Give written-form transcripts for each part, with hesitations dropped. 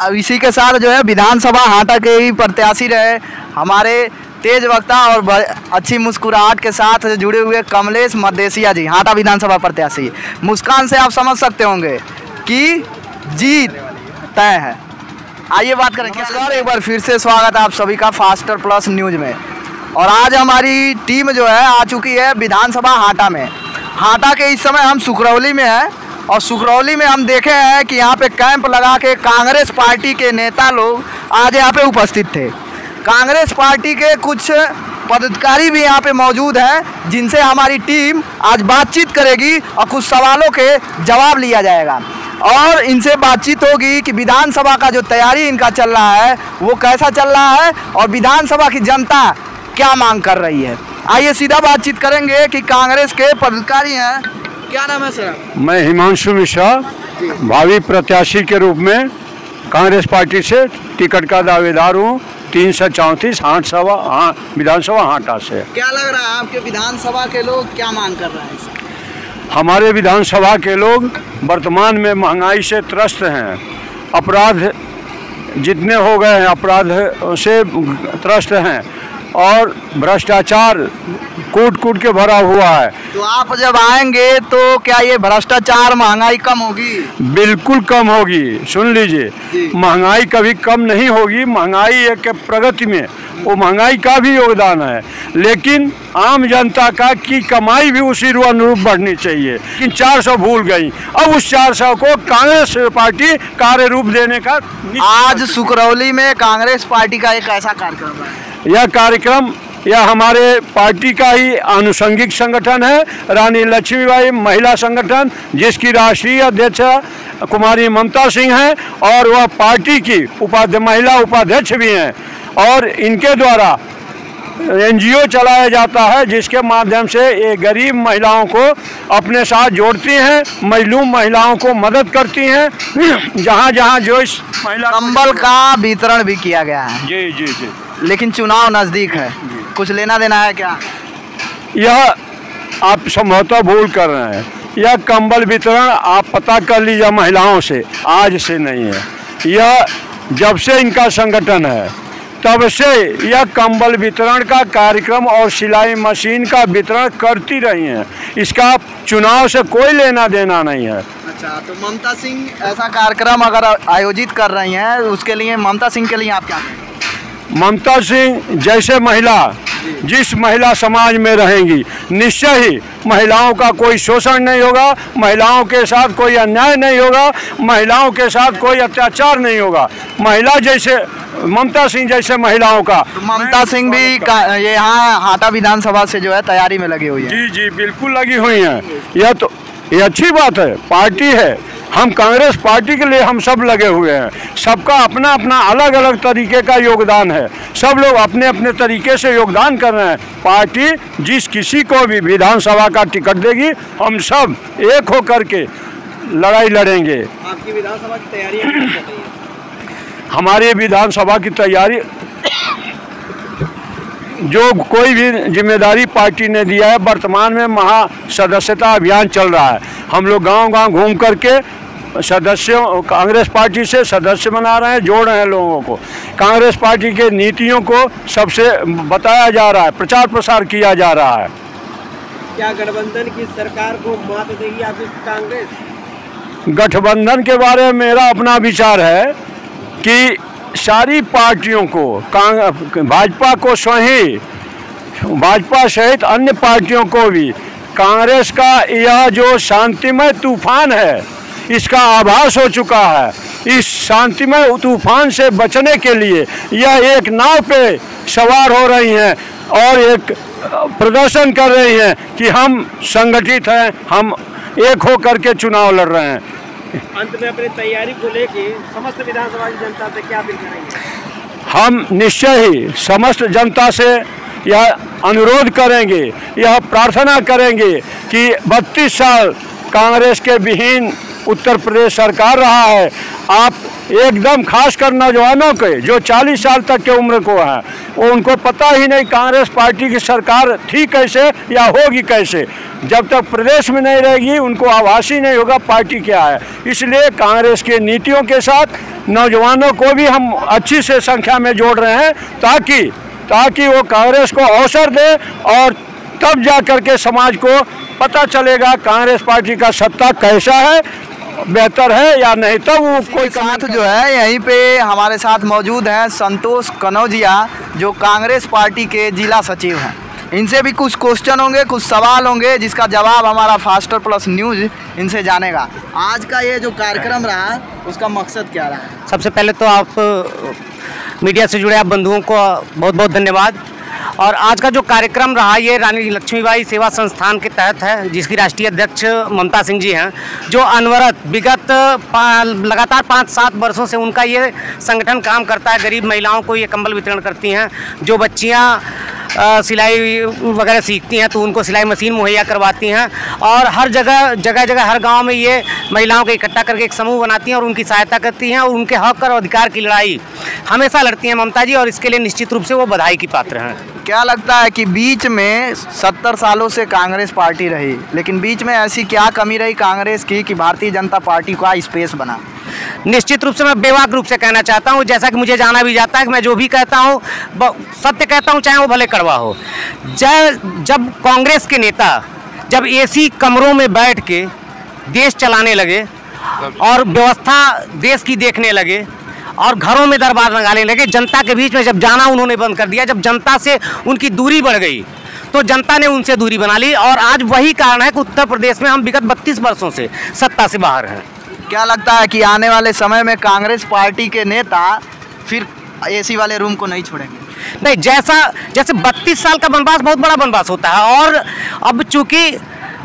अब इसी के साथ जो है विधानसभा हाटा के ही प्रत्याशी रहे हमारे तेज वक्ता और अच्छी मुस्कुराहट के साथ जुड़े हुए कमलेश मदेसिया जी, हाटा विधानसभा प्रत्याशी। मुस्कान से आप समझ सकते होंगे कि जीत तय है। आइए बात करें। नमस्कार, एक बार फिर से स्वागत है आप सभी का फास्टर प्लस न्यूज में। और आज हमारी टीम जो है आ चुकी है विधानसभा हाटा में। हाटा के इस समय हम सुकरौली में हैं और सुकरौली में हम देखे हैं कि यहाँ पे कैंप लगा के कांग्रेस पार्टी के नेता लोग आज यहाँ पे उपस्थित थे। कांग्रेस पार्टी के कुछ पदाधिकारी भी यहाँ पे मौजूद हैं जिनसे हमारी टीम आज बातचीत करेगी और कुछ सवालों के जवाब लिया जाएगा और इनसे बातचीत होगी कि विधानसभा का जो तैयारी इनका चल रहा है वो कैसा चल रहा है और विधानसभा की जनता क्या मांग कर रही है। आइए सीधा बातचीत करेंगे कि कांग्रेस के पदाधिकारी हैं। क्या नाम है सर? मैं हिमांशु मिश्रा, भावी प्रत्याशी के रूप में कांग्रेस पार्टी से टिकट का दावेदार हूँ। 334 विधानसभा हाटा से। क्या लग रहा है आपके विधानसभा के लोग क्या मांग कर रहे हैं? हमारे विधानसभा के लोग वर्तमान में महंगाई से त्रस्त हैं, अपराध जितने हो गए हैं अपराध से त्रस्त हैं और भ्रष्टाचार कूट कूट के भरा हुआ है। तो आप जब आएंगे तो क्या ये भ्रष्टाचार महंगाई कम होगी? बिल्कुल कम होगी। सुन लीजिए, महंगाई कभी कम नहीं होगी। महंगाई एक प्रगति में वो महंगाई का भी योगदान है, लेकिन आम जनता का की कमाई भी उसी अनुरूप बढ़नी चाहिए। लेकिन 400 भूल गई, अब उस 400 को कांग्रेस पार्टी कार्य रूप देने का। आज सुकरौली में कांग्रेस पार्टी का एक ऐसा कार्यक्रम है। यह कार्यक्रम यह हमारे पार्टी का ही आनुषंगिक संगठन है, रानी लक्ष्मीबाई महिला संगठन, जिसकी राष्ट्रीय अध्यक्ष कुमारी ममता सिंह हैं और वह पार्टी की महिला उपाध्यक्ष भी हैं और इनके द्वारा NGO चलाया जाता है जिसके माध्यम से ये गरीब महिलाओं को अपने साथ जोड़ती हैं, मजलूम महिलाओं को मदद करती हैं। जहाँ जहाँ जो इस महिला कंबल का वितरण भी किया गया है। जी जी जी। लेकिन चुनाव नज़दीक है, कुछ लेना देना है क्या? यह आप संभवतः भूल कर रहे हैं। यह कंबल वितरण आप पता कर लीजिए महिलाओं से, आज से नहीं है। यह जब से इनका संगठन है तब से यह कंबल वितरण का कार्यक्रम और सिलाई मशीन का वितरण करती रही हैं। इसका चुनाव से कोई लेना देना नहीं है। अच्छा, तो ममता सिंह ऐसा कार्यक्रम अगर आयोजित कर रही हैं उसके लिए ममता सिंह के लिए आप क्या कहेंगे? ममता सिंह जैसे महिला जिस महिला समाज में रहेंगी निश्चय ही महिलाओं का कोई शोषण नहीं होगा, महिलाओं के साथ कोई अन्याय नहीं होगा, महिलाओं के साथ कोई अत्याचार नहीं होगा। महिला जैसे ममता सिंह जैसे महिलाओं का। तो ममता सिंह भी ये यहाँ हाटा विधानसभा से जो है तैयारी में लगी हुई है। जी जी बिल्कुल लगी हुई हैं। यह तो ये अच्छी बात है, पार्टी है, हम कांग्रेस पार्टी के लिए हम सब लगे हुए हैं। सबका अपना अपना अलग अलग तरीके का योगदान है, सब लोग अपने अपने तरीके से योगदान कर रहे हैं। पार्टी जिस किसी को भी विधानसभा का टिकट देगी हम सब एक होकर के लड़ाई लड़ेंगे। आपकी विधानसभा की तैयारी कैसी चल रही है? हमारी विधानसभा की तैयारी जो कोई भी जिम्मेदारी पार्टी ने दिया है, वर्तमान में महा सदस्यता अभियान चल रहा है। हम लोग गांव-गांव घूम करके सदस्यों कांग्रेस पार्टी से सदस्य बना रहे हैं, जोड़ रहे हैं लोगों को। कांग्रेस पार्टी के नीतियों को सबसे बताया जा रहा है, प्रचार प्रसार किया जा रहा है। क्या गठबंधन की सरकार को मात देगी आपकी कांग्रेस? गठबंधन के बारे में मेरा अपना विचार है कि सारी पार्टियों को भाजपा को सही भाजपा सहित अन्य पार्टियों को भी कांग्रेस का यह जो शांतिमय तूफान है इसका आभास हो चुका है। इस शांतिमय तूफान से बचने के लिए यह एक नाव पे सवार हो रही हैं और एक प्रदर्शन कर रही हैं कि हम संगठित हैं, हम एक हो करके चुनाव लड़ रहे हैं। अंत में अपनी तैयारी को लेके समस्त विधानसभा की जनता से क्या अपील करेंगे? हम निश्चय ही समस्त जनता से यह अनुरोध करेंगे, यह प्रार्थना करेंगे कि 32 साल कांग्रेस के विहीन उत्तर प्रदेश सरकार रहा है। आप एकदम खासकर नौजवानों के जो 40 साल तक के उम्र को हैं, वो उनको पता ही नहीं कांग्रेस पार्टी की सरकार थी कैसे या होगी कैसे। जब तक प्रदेश में नहीं रहेगी उनको आभास ही नहीं होगा पार्टी क्या है। इसलिए कांग्रेस की नीतियों के साथ नौजवानों को भी हम अच्छी से संख्या में जोड़ रहे हैं ताकि वो कांग्रेस को अवसर दे, और तब जा कर के समाज को पता चलेगा कांग्रेस पार्टी का सत्ता कैसा है, बेहतर है या नहीं। तब वो कोई साथ जो है यहीं पे हमारे साथ मौजूद हैं संतोष कनौजिया, जो कांग्रेस पार्टी के जिला सचिव हैं। इनसे भी कुछ क्वेश्चन होंगे, कुछ सवाल होंगे, जिसका जवाब हमारा फास्टर प्लस न्यूज़ इनसे जानेगा। आज का ये जो कार्यक्रम रहा उसका मकसद क्या रहा? सबसे पहले तो आप मीडिया से जुड़े आप बंधुओं को बहुत बहुत धन्यवाद। और आज का जो कार्यक्रम रहा ये रानी लक्ष्मीबाई सेवा संस्थान के तहत है, जिसकी राष्ट्रीय अध्यक्ष ममता सिंह जी हैं, जो अनवरत विगत लगातार 5-7 वर्षों से उनका ये संगठन काम करता है। गरीब महिलाओं को ये कंबल वितरण करती हैं। जो बच्चियाँ सिलाई वगैरह सीखती हैं तो उनको सिलाई मशीन मुहैया करवाती हैं, और हर जगह हर गांव में ये महिलाओं को इकट्ठा करके एक समूह बनाती हैं और उनकी सहायता करती हैं, और उनके हक और अधिकार की लड़ाई हमेशा लड़ती हैं ममता जी, और इसके लिए निश्चित रूप से वो बधाई की पात्र हैं। क्या लगता है कि बीच में 70 सालों से कांग्रेस पार्टी रही, लेकिन बीच में ऐसी क्या कमी रही कांग्रेस की कि भारतीय जनता पार्टी का स्पेस बना? निश्चित रूप से मैं बेबाक रूप से कहना चाहता हूं, जैसा कि मुझे जाना भी जाता है कि मैं जो भी कहता हूं सत्य कहता हूं, चाहे वो भले कड़वा हो। जब कांग्रेस के नेता जब एसी कमरों में बैठ के देश चलाने लगे और व्यवस्था देश की देखने लगे और घरों में दरबार लगाने लगे, जनता के बीच में जब जाना उन्होंने बंद कर दिया, जब जनता से उनकी दूरी बढ़ गई तो जनता ने उनसे दूरी बना ली, और आज वही कारण है कि उत्तर प्रदेश में हम विगत 32 वर्षों से सत्ता से बाहर हैं। क्या लगता है कि आने वाले समय में कांग्रेस पार्टी के नेता फिर एसी वाले रूम को नहीं छोड़ेंगे? नहीं, जैसे 32 साल का वनवास बहुत बड़ा वनवास होता है, और अब चूंकि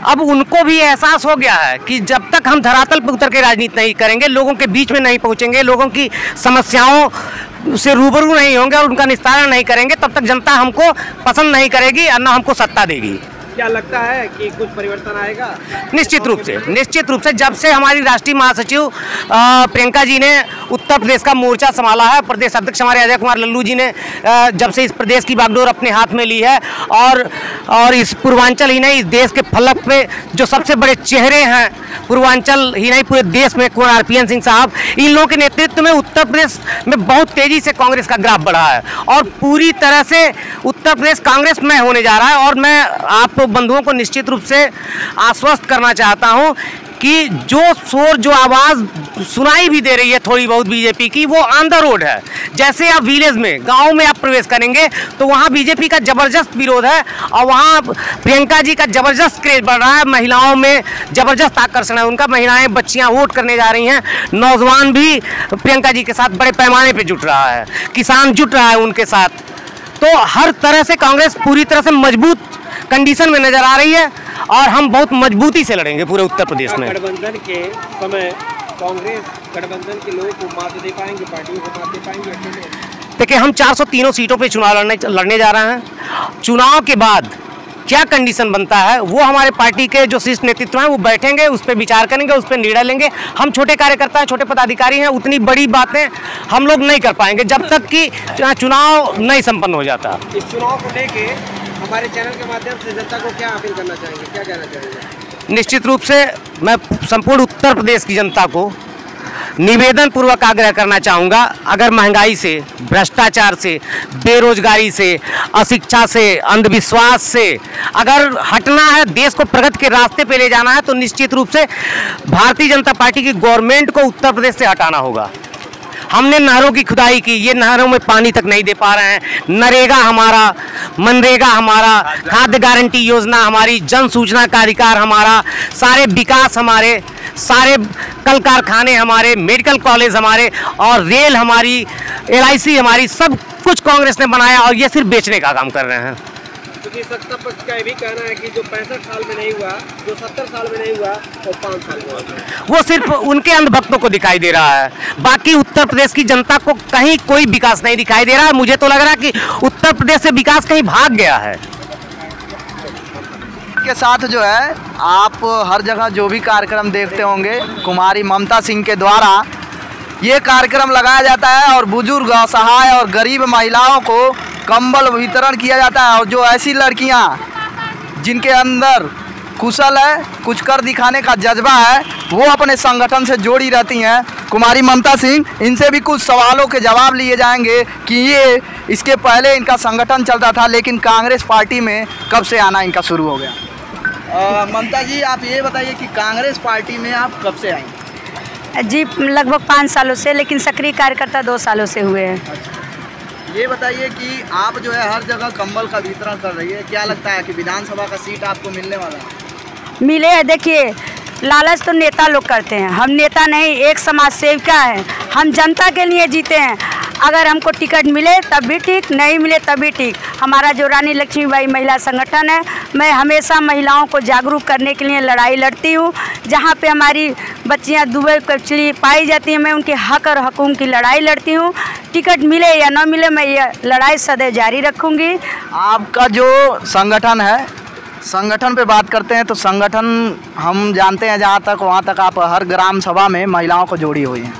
अब उनको भी एहसास हो गया है कि जब तक हम धरातल पर उतर के राजनीति नहीं करेंगे, लोगों के बीच में नहीं पहुंचेंगे, लोगों की समस्याओं से रूबरू नहीं होंगे और उनका निस्तारण नहीं करेंगे, तब तक जनता हमको पसंद नहीं करेगी और न हमको सत्ता देगी। क्या लगता है कि कुछ परिवर्तन आएगा? निश्चित रूप से जब से हमारी राष्ट्रीय महासचिव प्रियंका जी ने उत्तर प्रदेश का मोर्चा संभाला है, प्रदेश अध्यक्ष हमारे अजय कुमार लल्लू जी ने जब से इस प्रदेश की बागडोर अपने हाथ में ली है, और इस पूर्वांचल ही नहीं, इस देश के फलक पे जो सबसे बड़े चेहरे हैं पूर्वांचल ही नहीं पूरे देश में, कुंवर RPN सिंह साहब, इन लोगों के नेतृत्व में उत्तर प्रदेश में बहुत तेजी से कांग्रेस का ग्राफ बढ़ा है, और पूरी तरह से उत्तर प्रदेश कांग्रेसमय होने जा रहा है। और मैं आप बंधुओं को निश्चित रूप से आश्वस्त करना चाहता हूं कि जो शोर जो आवाज़ सुनाई भी दे रही है थोड़ी बहुत बीजेपी की, वो ऑन द रोड है। जैसे आप विलेज में, गांव में आप प्रवेश करेंगे तो वहां बीजेपी का जबरदस्त विरोध है, और वहां प्रियंका जी का जबरदस्त क्रेज बढ़ रहा है, महिलाओं में जबरदस्त आकर्षण है उनका, महिलाएं बच्चियां वोट करने जा रही हैं, नौजवान भी प्रियंका जी के साथ बड़े पैमाने पर जुट रहा है, किसान जुट रहा है उनके साथ। तो हर तरह से कांग्रेस पूरी तरह से मजबूत कंडीशन में नजर आ रही है, और हम बहुत मजबूती से लड़ेंगे पूरे उत्तर प्रदेश में। गठबंधन के समय कांग्रेस गठबंधन के लोगों को मात दे पाएंगे, पार्टियों को मात दे पाएंगे अकेले? देखिए, हम 403 सीटों पे चुनाव लड़ने जा रहे हैं। चुनाव के बाद क्या कंडीशन बनता है वो हमारे पार्टी के जो शीर्ष नेतृत्व हैं वो बैठेंगे, उस पर विचार करेंगे, उस पर निर्णय लेंगे। हम छोटे कार्यकर्ता हैं, छोटे पदाधिकारी हैं, उतनी बड़ी बातें हम लोग नहीं कर पाएंगे जब तक कि चुनाव नहीं संपन्न हो जाता। इस चुनाव को लेके हमारे चैनल के माध्यम से जनता को क्या अपील करना चाहेंगे, क्या कहना चाहेंगे? निश्चित रूप से मैं संपूर्ण उत्तर प्रदेश की जनता को निवेदन पूर्वक आग्रह करना चाहूँगा, अगर महंगाई से, भ्रष्टाचार से, बेरोजगारी से, अशिक्षा से, अंधविश्वास से अगर हटना है, देश को प्रगति के रास्ते पे ले जाना है, तो निश्चित रूप से भारतीय जनता पार्टी की गवर्नमेंट को उत्तर प्रदेश से हटाना होगा। हमने नहरों की खुदाई की, ये नहरों में पानी तक नहीं दे पा रहे हैं। नरेगा हमारा, मनरेगा हमारा, खाद्य गारंटी योजना हमारी, जन सूचना का अधिकार हमारा, सारे विकास हमारे, सारे कल कारखाने हमारे, मेडिकल कॉलेज हमारे, और रेल हमारी, LIC हमारी, सब कुछ कांग्रेस ने बनाया, और ये सिर्फ बेचने का काम कर रहे हैं। क्योंकि सत्ता पक्ष का ये भी कहना है कि जो 65 साल में नहीं हुआ, जो 70 साल में नहीं हुआ, वो 5 साल में हुआ। वो सिर्फ उनके अंधभक्तों को दिखाई दे रहा है, बाकी उत्तर प्रदेश की जनता को कहीं कोई विकास नहीं दिखाई दे रहा है। मुझे तो लग रहा है कि उत्तर प्रदेश से विकास कहीं भाग गया है। के साथ जो है आप हर जगह जो भी कार्यक्रम देखते होंगे, कुमारी ममता सिंह के द्वारा ये कार्यक्रम लगाया जाता है और बुजुर्ग, असहाय और गरीब महिलाओं को कंबल वितरण किया जाता है। और जो ऐसी लड़कियां जिनके अंदर कुशल है, कुछ कर दिखाने का जज्बा है, वो अपने संगठन से जोड़ी रहती हैं। कुमारी ममता सिंह, इनसे भी कुछ सवालों के जवाब लिए जाएंगे कि ये इसके पहले इनका संगठन चलता था, लेकिन कांग्रेस पार्टी में कब से आना इनका शुरू हो गया। ममता जी, आप ये बताइए कि कांग्रेस पार्टी में आप कब से आई? जी लगभग 5 सालों से, लेकिन सक्रिय कार्यकर्ता 2 सालों से हुए हैं। ये बताइए कि आप जो है हर जगह कंबल का वितरण कर रही है, क्या लगता है कि विधानसभा का सीट आपको मिलने वाला है? मिले है। देखिए, लालच तो नेता लोग करते हैं, हम नेता नहीं, एक समाज सेविका है, हम जनता के लिए जीते हैं। अगर हमको टिकट मिले तब भी ठीक, नहीं मिले तब भी ठीक। हमारा जो रानी लक्ष्मीबाई महिला संगठन है, मैं हमेशा महिलाओं को जागरूक करने के लिए लड़ाई लड़ती हूँ। जहाँ पे हमारी बच्चियाँ दुबई कचली पाई जाती हैं, मैं उनके हक और हकूक़ की लड़ाई लड़ती हूँ। टिकट मिले या न मिले, मैं ये लड़ाई सदैव जारी रखूँगी। आपका जो संगठन है, संगठन पे बात करते हैं तो संगठन हम जानते हैं जहाँ तक वहाँ तक आप हर ग्राम सभा में महिलाओं को जोड़ी हुई हैं।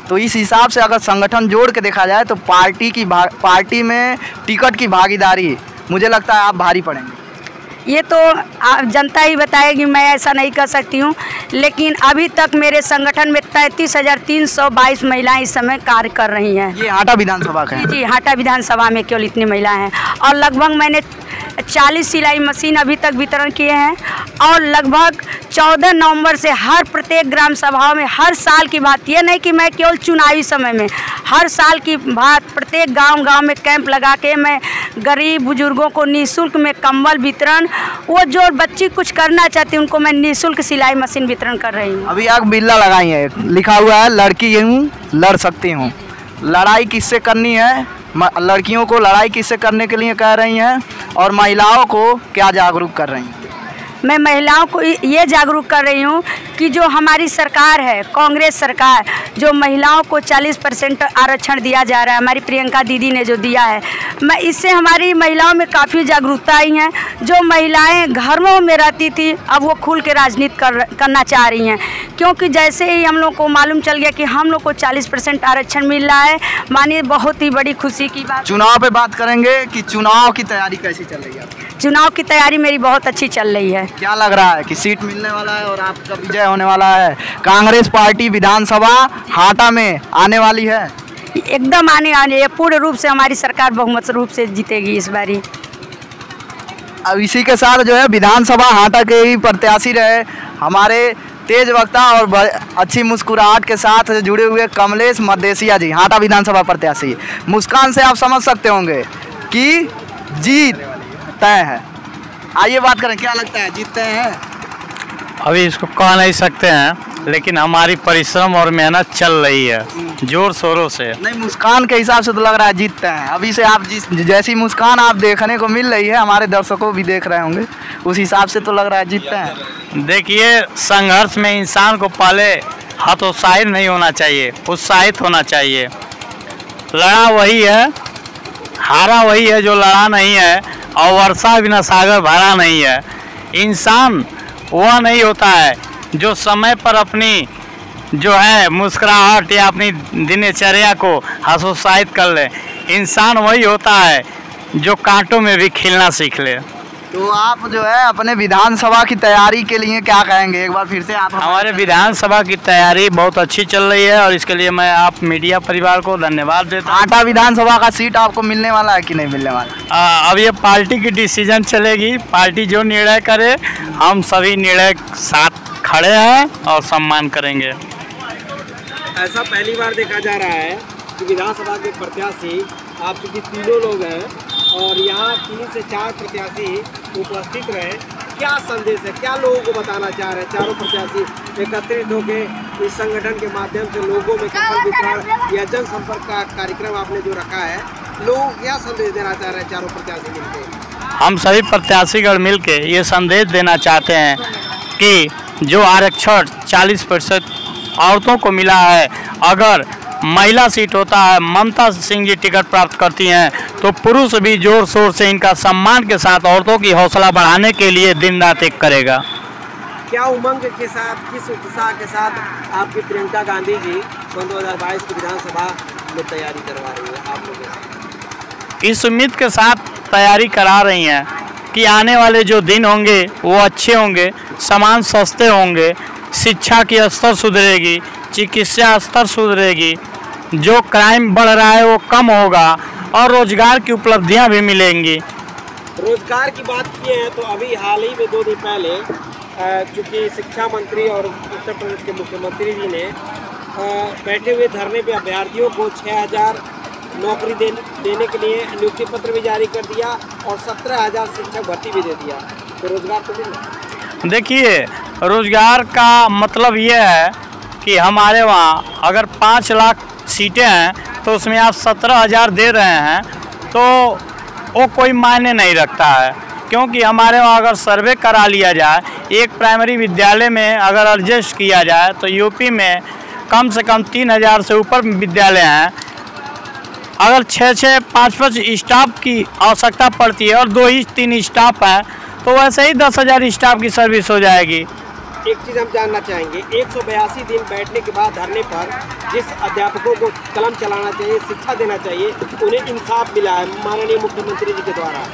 तो इस हिसाब से अगर संगठन जोड़ के देखा जाए तो पार्टी में टिकट की भागीदारी मुझे लगता है आप भारी पड़ेंगे। ये तो जनता ही बताएगी, मैं ऐसा नहीं कर सकती हूँ। लेकिन अभी तक मेरे संगठन में 33,322 महिलाएं इस समय कार्य कर रही हैं। ये हाटा विधानसभा का है? जी, हाटा विधानसभा में केवल इतनी महिलाएं हैं। और लगभग मैंने 40 सिलाई मशीन अभी तक वितरण किए हैं। और लगभग 14 नवंबर से हर प्रत्येक ग्राम सभाओं में, हर साल की बात, ये नहीं कि मैं केवल चुनावी समय में, हर साल की बात, प्रत्येक गांव में कैंप लगा के मैं गरीब बुजुर्गों को निःशुल्क में कंबल वितरण, वो जो बच्ची कुछ करना चाहती है उनको मैं निःशुल्क सिलाई मशीन वितरण कर रही हूँ। अभी आप बिल्ला लगाई है, लिखा हुआ है लड़की हूँ लड़ सकती हूँ। लड़ाई किससे करनी है? लड़कियों को लड़ाई किससे करने के लिए कह रही हैं और महिलाओं को क्या जागरूक कर रही हैं? मैं महिलाओं को ये जागरूक कर रही हूँ कि जो हमारी सरकार है, कांग्रेस सरकार, जो महिलाओं को 40% आरक्षण दिया जा रहा है, हमारी प्रियंका दीदी ने जो दिया है, मैं इससे हमारी महिलाओं में काफ़ी जागरूकता आई है। जो महिलाएं घरों में रहती थी, अब वो खुल के राजनीति करना चाह रही हैं। क्योंकि जैसे ही हम लोग को मालूम चल गया कि हम लोग को 40% आरक्षण मिल रहा है, मानिए बहुत ही बड़ी खुशी की बात। चुनाव पे बात करेंगे कि चुनाव की तैयारी कैसी चल रही है? चुनाव की तैयारी मेरी बहुत अच्छी चल रही है। क्या लग रहा है कि सीट मिलने वाला है और आपका विजय होने वाला है? कांग्रेस पार्टी विधानसभा हाटा में आने वाली है? एकदम आने वाली है। पूर्ण रूप से हमारी सरकार बहुमत रूप से जीतेगी इस बारी। अब इसी के साथ जो है विधानसभा हाटा के ही प्रत्याशी रहे हमारे तेज वक्ता और अच्छी मुस्कुराहट के साथ जुड़े हुए कमलेश मदेसिया जी, हाटा विधानसभा प्रत्याशी। मुस्कान से आप समझ सकते होंगे कि जीत तय है। आइए बात करें, क्या लगता है जीत तय है? अभी इसको कह नहीं सकते हैं, लेकिन हमारी परिश्रम और मेहनत चल रही है जोर शोरों से। नहीं, मुस्कान के हिसाब से तो लग रहा है जीतते हैं। अभी से आप जैसी मुस्कान आप देखने को मिल रही है, हमारे दर्शकों भी देख रहे होंगे, उस हिसाब से तो लग रहा है जीतते हैं। देखिए, संघर्ष में इंसान को पहले हतोत्साहित नहीं होना चाहिए, उत्साहित होना चाहिए। लड़ा वही है, हारा वही है जो लड़ा नहीं है, और वर्षा बिना सागर भरा नहीं है। इंसान वह नहीं होता है जो समय पर अपनी जो है मुस्कुराहट या अपनी दिनचर्या को हतोत्साहित कर ले। इंसान वही होता है जो कांटों में भी खिलना सीख ले। तो आप जो है अपने विधानसभा की तैयारी के लिए क्या कहेंगे? एक बार फिर से आप। हमारे विधानसभा की तैयारी बहुत अच्छी चल रही है और इसके लिए मैं आप मीडिया परिवार को धन्यवाद देता हूँ। हाटा विधानसभा का सीट आपको मिलने वाला है कि नहीं मिलने वाला? अब ये पार्टी की डिसीजन चलेगी, पार्टी जो निर्णय करे हम सभी निर्णय साथ खड़े हैं और सम्मान करेंगे। ऐसा पहली बार देखा जा रहा है कि विधानसभा के प्रत्याशी आप चूँकि तीनों लोग हैं और यहाँ 3 से 4 प्रत्याशी उपस्थित रहे, क्या संदेश है, क्या लोगों को बताना चाह रहे हैं? चारों प्रत्याशी एकत्रित होकर इस संगठन के माध्यम से लोगों में कंबल वितरण या जनसंपर्क का कार्यक्रम आपने जो रखा है, लोग क्या संदेश देना चाह रहे हैं चारों प्रत्याशी मिलकर? हम सभी प्रत्याशीगण मिलकर ये संदेश देना चाहते हैं कि जो आरक्षण 40% औरतों को मिला है, अगर महिला सीट होता है, ममता सिंह जी टिकट प्राप्त करती हैं तो पुरुष भी जोर शोर से इनका सम्मान के साथ औरतों की हौसला बढ़ाने के लिए दिन रात एक करेगा। क्या उमंग के साथ, किस उत्साह के साथ आपकी प्रियंका गांधी जी 2022 की विधानसभा में तैयारी करवा रही है आप लोगों से? इस उम्मीद के साथ तैयारी करा रही हैं कि आने वाले जो दिन होंगे वो अच्छे होंगे, सामान सस्ते होंगे, शिक्षा की स्तर सुधरेगी, चिकित्सा स्तर सुधरेगी, जो क्राइम बढ़ रहा है वो कम होगा और रोजगार की उपलब्धियां भी मिलेंगी। रोजगार की बात किए हैं तो अभी हाल ही में 2 दिन पहले चूँकि शिक्षा मंत्री और उत्तर प्रदेश के मुख्यमंत्री जी ने बैठे हुए धरने पे अभ्यर्थियों को 6000 नौकरी देने के लिए नियुक्ति पत्र भी जारी कर दिया और 17,000 शिक्षक भर्ती भी दे दिया। तो रोजगार तो मिल, देखिए रोजगार का मतलब ये है कि हमारे वहाँ अगर 5 लाख सीटें हैं तो उसमें आप 17,000 दे रहे हैं तो वो कोई मायने नहीं रखता है, क्योंकि हमारे वहाँ अगर सर्वे करा लिया जाए, एक प्राइमरी विद्यालय में अगर एडजस्ट किया जाए तो यूपी में कम से कम 3,000 से ऊपर विद्यालय हैं। अगर 6-6, 5-5 स्टाफ की आवश्यकता पड़ती है और 2-3 स्टाफ हैं तो वैसे ही 10,000 स्टाफ की सर्विस हो जाएगी। एक चीज़ हम जानना चाहेंगे, 182 दिन बैठने के बाद धरने पर जिस अध्यापकों को कलम चलाना चाहिए, शिक्षा देना चाहिए, उन्हें इंसाफ मिला है माननीय मुख्यमंत्री जी के द्वारा।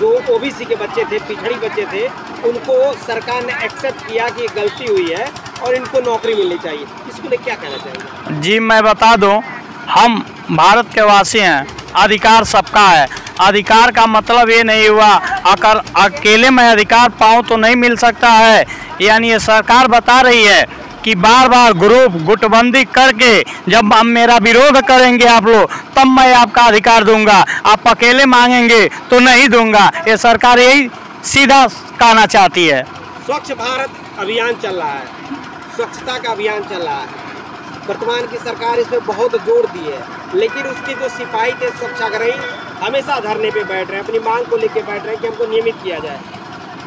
जो ओबीसी के बच्चे थे, पिछड़ी बच्चे थे, उनको सरकार ने एक्सेप्ट किया कि गलती हुई है और इनको नौकरी मिलनी चाहिए। इसको लेकर क्या कहना चाहेंगे? जी मैं बता दूं, हम भारत के वासी हैं, अधिकार सबका है। अधिकार का मतलब ये नहीं हुआ अगर अकेले मैं अधिकार पाऊँ तो नहीं मिल सकता है। यानी ये सरकार बता रही है कि बार बार ग्रुप गुटबंदी करके जब हम मेरा विरोध करेंगे आप लोग तब मैं आपका अधिकार दूंगा, आप अकेले मांगेंगे तो नहीं दूंगा। ये सरकार यही सीधा कहना चाहती है। स्वच्छ भारत अभियान चल रहा है, स्वच्छता का अभियान चल रहा है, वर्तमान की सरकार इसमें बहुत जोर दी है, लेकिन उसके जो सिपाही थे स्वच्छाग्रही हमेशा धरने पे बैठ रहे हैं, अपनी मांग को लेके बैठ रहे हैं कि हमको नियमित किया जाए।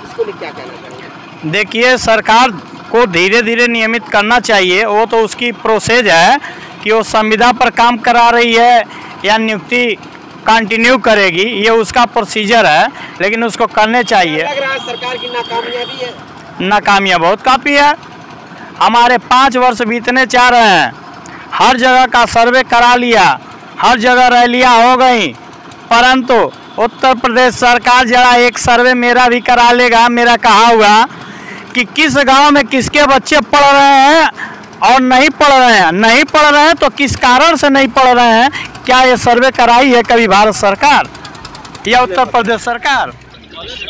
इसको लेकर क्या कहना चाहिए? देखिए सरकार को धीरे धीरे नियमित करना चाहिए, वो तो उसकी प्रोसेस है कि वो संविदा पर काम करा रही है या नियुक्ति कंटिन्यू करेगी, ये उसका प्रोसीजर है, लेकिन उसको करने चाहिए। लग रहा है सरकार की नाकामयाबी है। नाकामियाँ बहुत काफ़ी है। हमारे 5 वर्ष बीतने चाह रहे हैं, हर जगह का सर्वे करा लिया, हर जगह रैलियाँ हो गई, परंतु उत्तर प्रदेश सरकार जरा एक सर्वे मेरा भी करा लेगा। मेरा कहा हुआ कि किस गांव में किसके बच्चे पढ़ रहे हैं और नहीं पढ़ रहे हैं, नहीं पढ़ रहे हैं तो किस कारण से नहीं पढ़ रहे हैं, क्या ये सर्वे कराई है कभी भारत सरकार या उत्तर प्रदेश सरकार?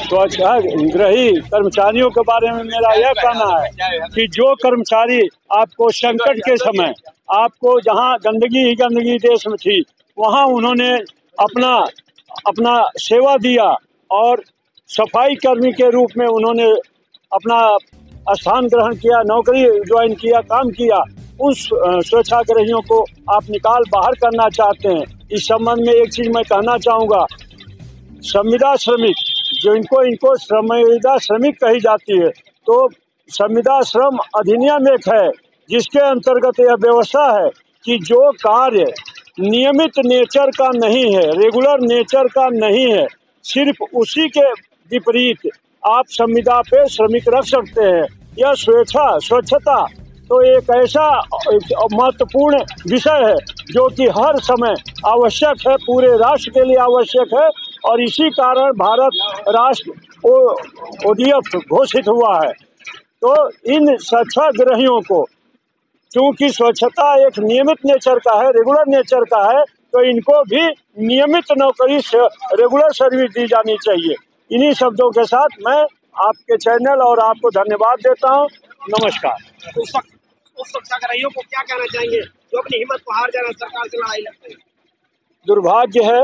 स्वच्छाग्रही कर्मचारियों के बारे में मेरा यह कहना है कि जो कर्मचारी आपको संकट के समय, आपको जहां गंदगी ही गंदगी देश में थी, वहां उन्होंने अपना सेवा दिया और सफाई कर्मी के रूप में उन्होंने अपना स्थान ग्रहण किया, नौकरी ज्वाइन किया, काम किया। उस स्वच्छाग्रहियों को आप निकाल बाहर करना चाहते हैं। इस संबंध में एक चीज़ मैं कहना चाहूँगा, संविदा श्रमिक जो इनको संविदा श्रमिक कही जाती है, तो संविदा श्रम अधिनियम एक है जिसके अंतर्गत यह व्यवस्था है कि जो कार्य नियमित नेचर का नहीं है, रेगुलर नेचर का नहीं है, सिर्फ उसी के विपरीत आप संविदा पे श्रमिक रख सकते हैं। यह स्वच्छता तो एक ऐसा महत्वपूर्ण विषय है जो कि हर समय आवश्यक है, पूरे राष्ट्र के लिए आवश्यक है और इसी कारण भारत राष्ट्र ODF घोषित हुआ है। तो इन स्वच्छाग्रहियों को, क्योंकि स्वच्छता एक नियमित नेचर का है, रेगुलर नेचर का है, तो इनको भी नियमित नौकरी से रेगुलर सर्विस दी जानी चाहिए। इन्हीं शब्दों के साथ मैं आपके चैनल और आपको धन्यवाद देता हूं। नमस्कार। उस स्वच्छाग्रहियों को क्या कहना चाहेंगे जो अपनी हिम्मत को हार जाना, सरकार से लड़ाई लड़ते हैं? दुर्भाग्य है,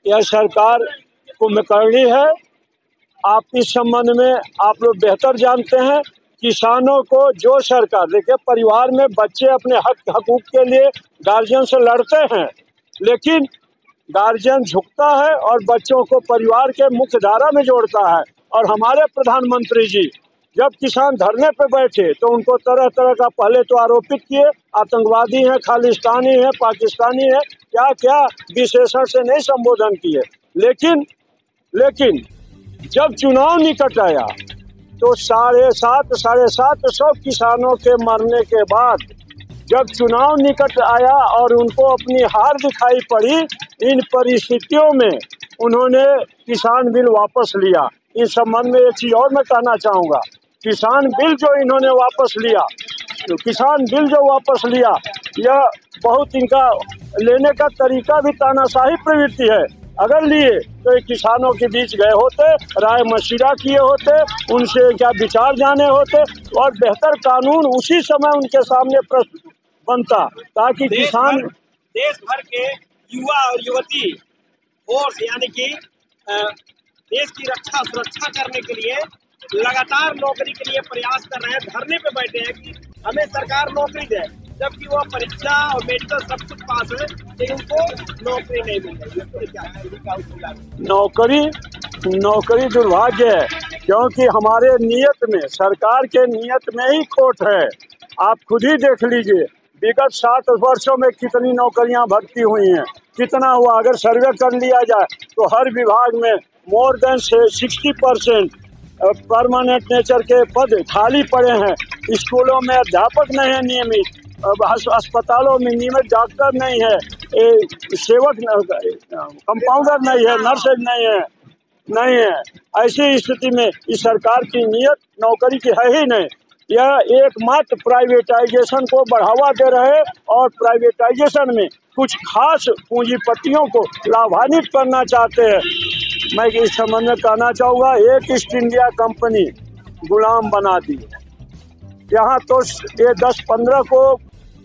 यह सरकार कुंभकर्णी है। आप इस संबंध में आप लोग बेहतर जानते हैं। किसानों को जो सरकार, देखिए परिवार में बच्चे अपने हकूक के लिए गार्जियन से लड़ते हैं, लेकिन गार्जियन झुकता है और बच्चों को परिवार के मुख्य धारा में जोड़ता है। और हमारे प्रधानमंत्री जी जब किसान धरने पे बैठे तो उनको तरह तरह का पहले तो आरोपित किए, आतंकवादी हैं, खालिस्तानी हैं, पाकिस्तानी हैं, क्या क्या विशेषण से नहीं संबोधन किए। लेकिन जब चुनाव निकट आया तो 750 किसानों के मरने के बाद जब चुनाव निकट आया और उनको अपनी हार दिखाई पड़ी, इन परिस्थितियों में उन्होंने किसान बिल वापस लिया। इस संबंध में एक चीज और मैं कहना चाहूँगा, किसान बिल जो इन्होंने वापस लिया, तो किसान बिल जो वापस लिया, यह बहुत इनका लेने का तरीका भी तानाशाही प्रवृत्ति है। अगर लिए तो ये किसानों के बीच गए होते, राय मशविरा किए होते, उनसे क्या विचार जाने होते और बेहतर कानून उसी समय उनके सामने प्रस्तुत बनता, ताकि किसान देश भर के युवा और युवती फोर्स यानी कि देश की सुरक्षा करने के लिए लगातार नौकरी के लिए प्रयास कर रहे हैं, धरने पे बैठे हैं कि हमें सरकार नौकरी दे, जबकि वो परीक्षा और मेडिकल सब कुछ पास है लेकिन उनको नौकरी नहीं मिल रही। नौकरी दुर्भाग्य है, क्योंकि हमारे नियत में, सरकार के नियत में ही खोट है। आप खुद ही देख लीजिए, विगत 60 वर्षों में कितनी नौकरियां भर्ती हुई हैं, कितना हुआ। अगर सर्वे कर लिया जाए तो हर विभाग में मोर देन 60% परमानेंट नेचर के पद खाली पड़े हैं। स्कूलों में अध्यापक नहीं है नियमित, अस्पतालों में नियमित डॉक्टर नहीं है, सेवक कंपाउंडर नहीं है, नर्स नहीं है। ऐसी स्थिति में इस सरकार की नियत नौकरी की है ही नहीं। यह एकमात्र प्राइवेटाइजेशन को बढ़ावा दे रहे और प्राइवेटाइजेशन में कुछ खास पूंजीपतियों को लाभान्वित करना चाहते हैं। मैं इस संबंध में कहना चाहूँगा, एक ईस्ट इंडिया कंपनी गुलाम बना दी। यहाँ तो ये 10-15 को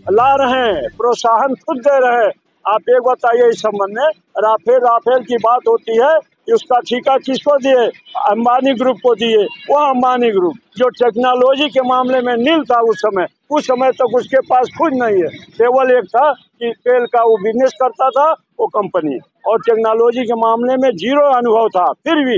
ला रहे हैं, प्रोत्साहन खुद दे रहे हैं। आप एक बताइए इस संबंध में, राफेल की बात होती है कि उसका ठेका किसको दिए? अंबानी ग्रुप को दिए। वह अंबानी ग्रुप जो टेक्नोलॉजी के मामले में नील था उस समय तक उसके पास खुद नहीं है, केवल एक था कि तेल का वो बिजनेस करता था वो कंपनी, और टेक्नोलॉजी के मामले में जीरो अनुभव था। फिर भी